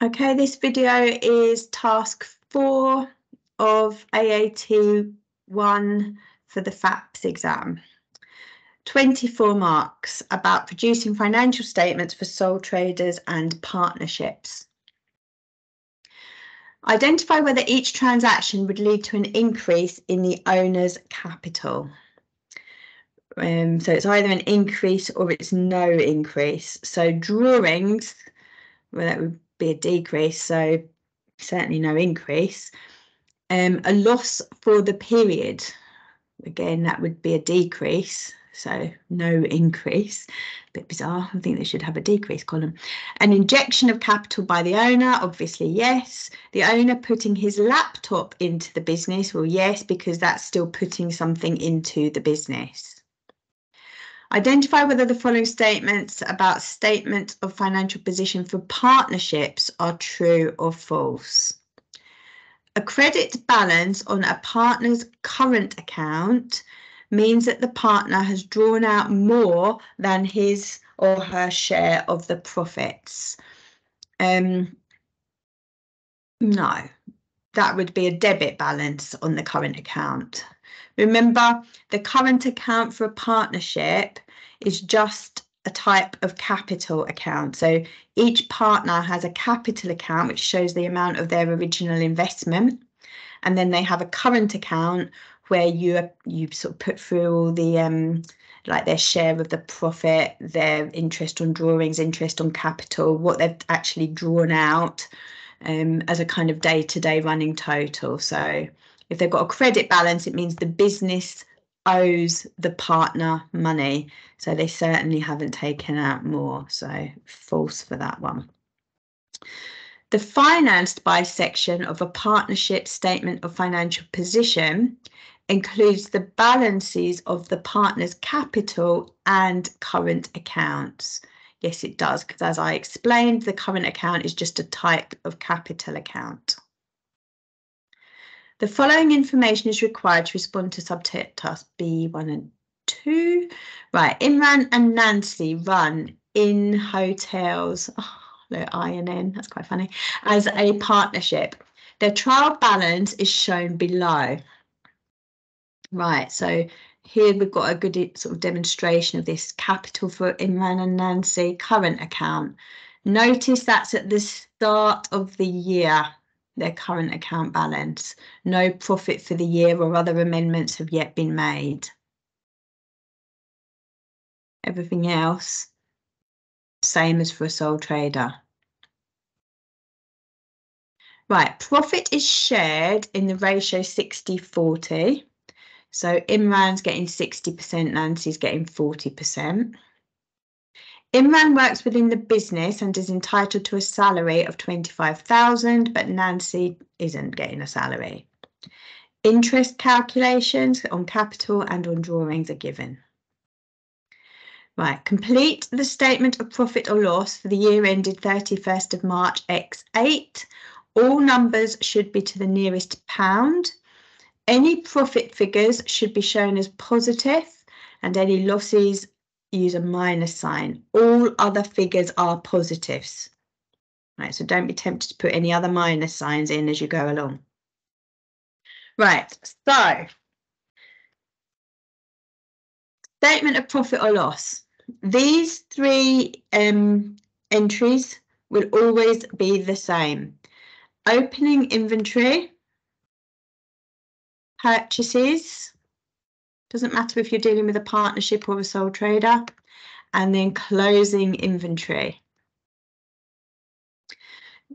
Okay, this video is task 4 of AAT 1 for the FAPS exam. 24 marks about producing financial statements for sole traders and partnerships. Identify whether each transaction would lead to an increase in the owner's capital. So it's either an increase or it's no increase. So drawings, well, that would be a decrease, so certainly no increase. A loss for the period, again, that would be a decrease, so no increase. A bit bizarre. I think they should have a decrease column. An injection of capital by the owner, obviously yes. The owner putting his laptop into the business, well, yes, because that's still putting something into the business. Identify whether the following statements about statement of financial position for partnerships are true or false. A credit balance on a partner's current account means that the partner has drawn out more than his or her share of the profits. No, that would be a debit balance on the current account. Remember, the current account for a partnership is just a type of capital account. So each partner has a capital account which shows the amount of their original investment, and then they have a current account where you sort of put through all the like their share of the profit, their interest on drawings, interest on capital, what they've actually drawn out as a kind of day-to-day running total. So if they've got a credit balance, it means the business owes the partner money. So they certainly haven't taken out more. So false for that one. The financed by section of a partnership statement of financial position includes the balances of the partner's capital and current accounts. Yes, it does, because as I explained, the current account is just a type of capital account. The following information is required to respond to subtask B1 and 2. Right, Imran and Nancy run in hotels, INN, that's quite funny, as a partnership. Their trial balance is shown below. Right, so here we've got a good sort of demonstration of this capital for Imran and Nancy, current account. Notice that's at the start of the year, their current account balance. No profit for the year or other amendments have yet been made. Everything else, same as for a sole trader. Right, profit is shared in the ratio 60-40. So Imran's getting 60%, Nancy's getting 40%. Imran works within the business and is entitled to a salary of 25,000, but Nancy isn't getting a salary. Interest calculations on capital and on drawings are given. Right, complete the statement of profit or loss for the year ended 31st of March X8. All numbers should be to the nearest pound. Any profit figures should be shown as positive, and any losses use a minus sign. All other figures are positives. Right, so don't be tempted to put any other minus signs in as you go along. Right, so statement of profit or loss. These three entries will always be the same. Opening inventory, purchases, doesn't matter if you're dealing with a partnership or a sole trader, and then closing inventory.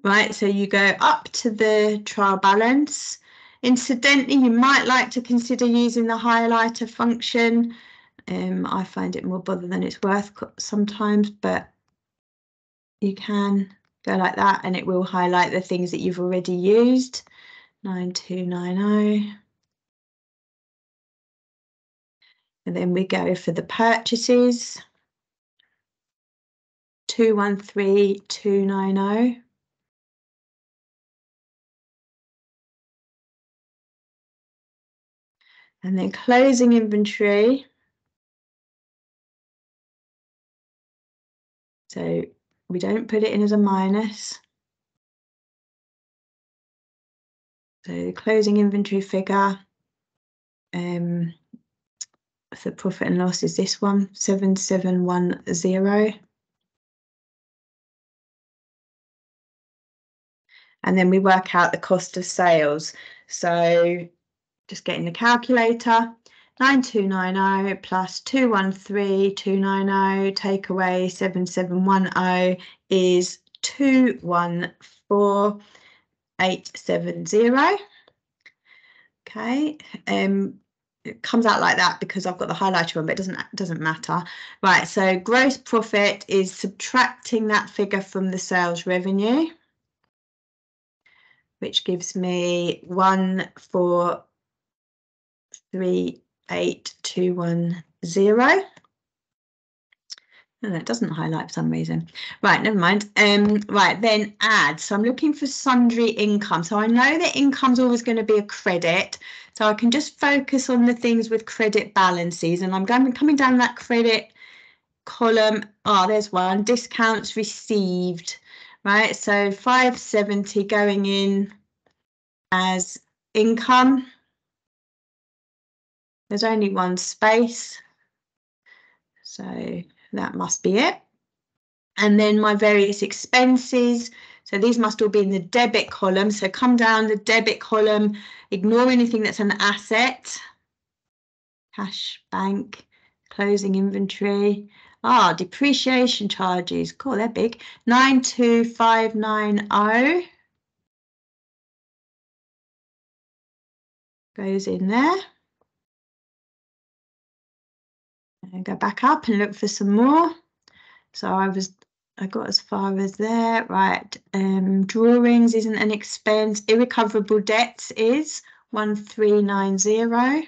Right, so you go up to the trial balance. Incidentally, you might like to consider using the highlighter function. I find it more bother than it's worth sometimes, but you can go like that and it will highlight the things that you've already used. 9290. And then we go for the purchases. 213290. And then closing inventory. So we don't put it in as a minus. So the closing inventory figure for profit and loss is this one, 7710. And then we work out the cost of sales. So just getting the calculator, 9290 plus 213290, take away 7710 is 214870. Okay, it comes out like that because I've got the highlighter on, but it doesn't matter. Right, so gross profit is subtracting that figure from the sales revenue, which gives me 1438210. No, it doesn't highlight for some reason. Right, never mind. Right, then add. So I'm looking for sundry income. So I know that income's always going to be a credit. So I can just focus on the things with credit balances. And I'm coming down that credit column. Oh, there's one. Discounts received. Right, so 570 going in as income. There's only one space. So that must be it. And then my various expenses. So these must all be in the debit column. So come down the debit column, ignore anything that's an asset. Cash, bank, closing inventory. Ah, depreciation charges. Cool, they're big. 92590 goes in there. And go back up and look for some more. So I got as far as there. Right. Drawings isn't an expense. Irrecoverable debts is 1390.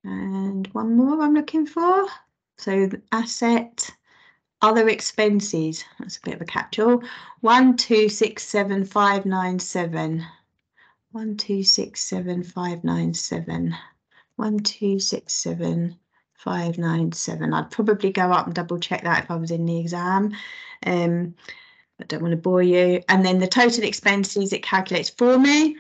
And one more I'm looking for. So the asset, other expenses. That's a bit of a catch-all. 1267597. 1267597. 1267597. I'd probably go up and double check that if I was in the exam. I don't want to bore you. And then the total expenses it calculates for me.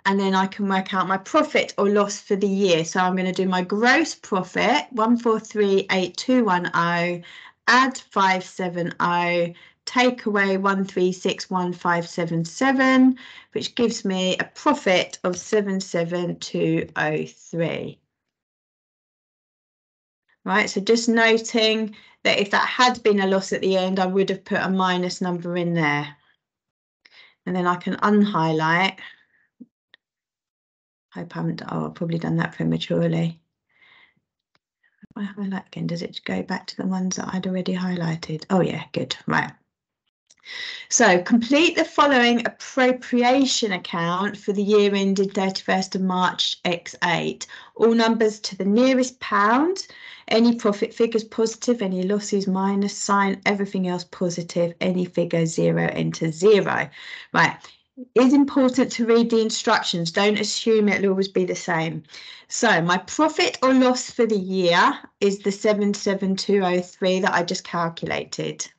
And then I can work out my profit or loss for the year. So I'm going to do my gross profit, 1438210, add 570, take away 1361577, which gives me a profit of 77203. Right, so just noting that if that had been a loss at the end, I would have put a minus number in there. And then I can unhighlight. Hope I haven't, I've probably done that prematurely. If I highlight again, does it go back to the ones that I'd already highlighted? Oh yeah, good, right. So complete the following appropriation account for the year ended 31st of March X8. All numbers to the nearest pound. Any profit figures positive, any losses minus sign, everything else positive, any figure zero, enter zero. Right. It's important to read the instructions. Don't assume it'll always be the same. So my profit or loss for the year is the 77203 that I just calculated.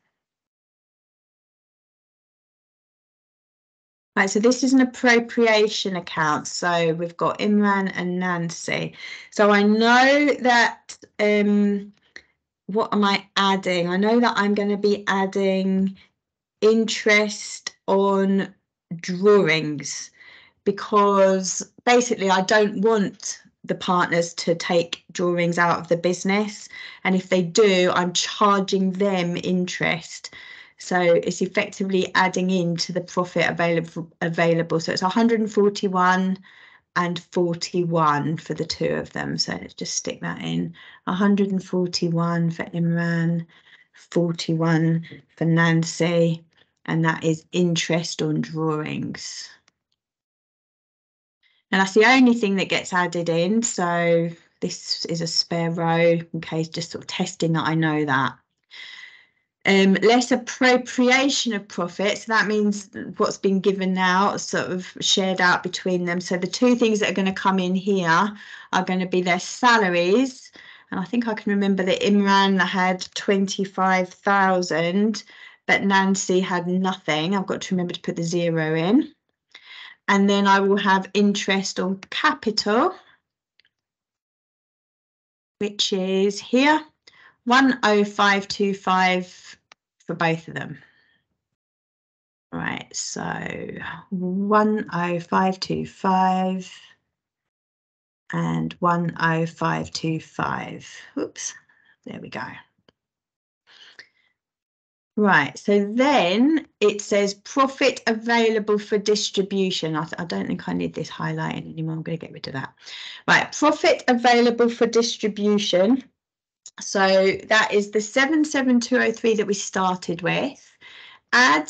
Right, so this is an appropriation account. So we've got Imran and Nancy. So I know that, what am I adding? I know that I'm going to be adding interest on drawings because basically I don't want the partners to take drawings out of the business. And if they do, I'm charging them interest. So it's effectively adding into the profit available. So it's 141 and 41 for the two of them. So let's just stick that in. 141 for Imran, 41 for Nancy, and that is interest on drawings. And that's the only thing that gets added in. So this is a spare row in case, just sort of testing that I know that. Less appropriation of profit. So that means what's been given out sort of shared out between them. So the two things that are going to come in here are going to be their salaries. And I think I can remember that Imran had 25,000, but Nancy had nothing. I've got to remember to put the 0 in. And then I will have interest on capital, which is here, 10525 for both of them. Right, so 10525 and 10525. Oops, there we go. Right, so then it says profit available for distribution. I don't think I need this highlighting anymore. I'm going to get rid of that. Right, profit available for distribution. So that is the 77203 that we started with. Add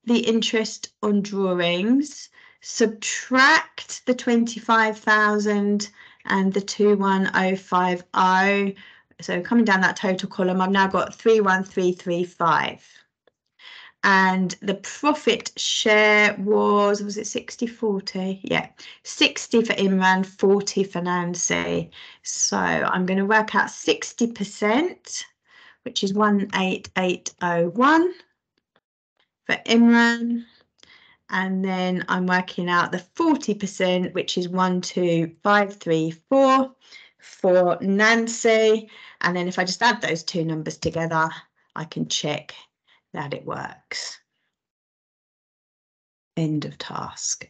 the interest on drawings, subtract the 25,000 and the 21050. So coming down that total column, I've now got 31335. And the profit share was it 60-40? Yeah, 60 for Imran, 40 for Nancy. So I'm going to work out 60%, which is 18801 for Imran. And then I'm working out the 40%, which is 12534 for Nancy. And then if I just add those two numbers together, I can check that it works. End of task.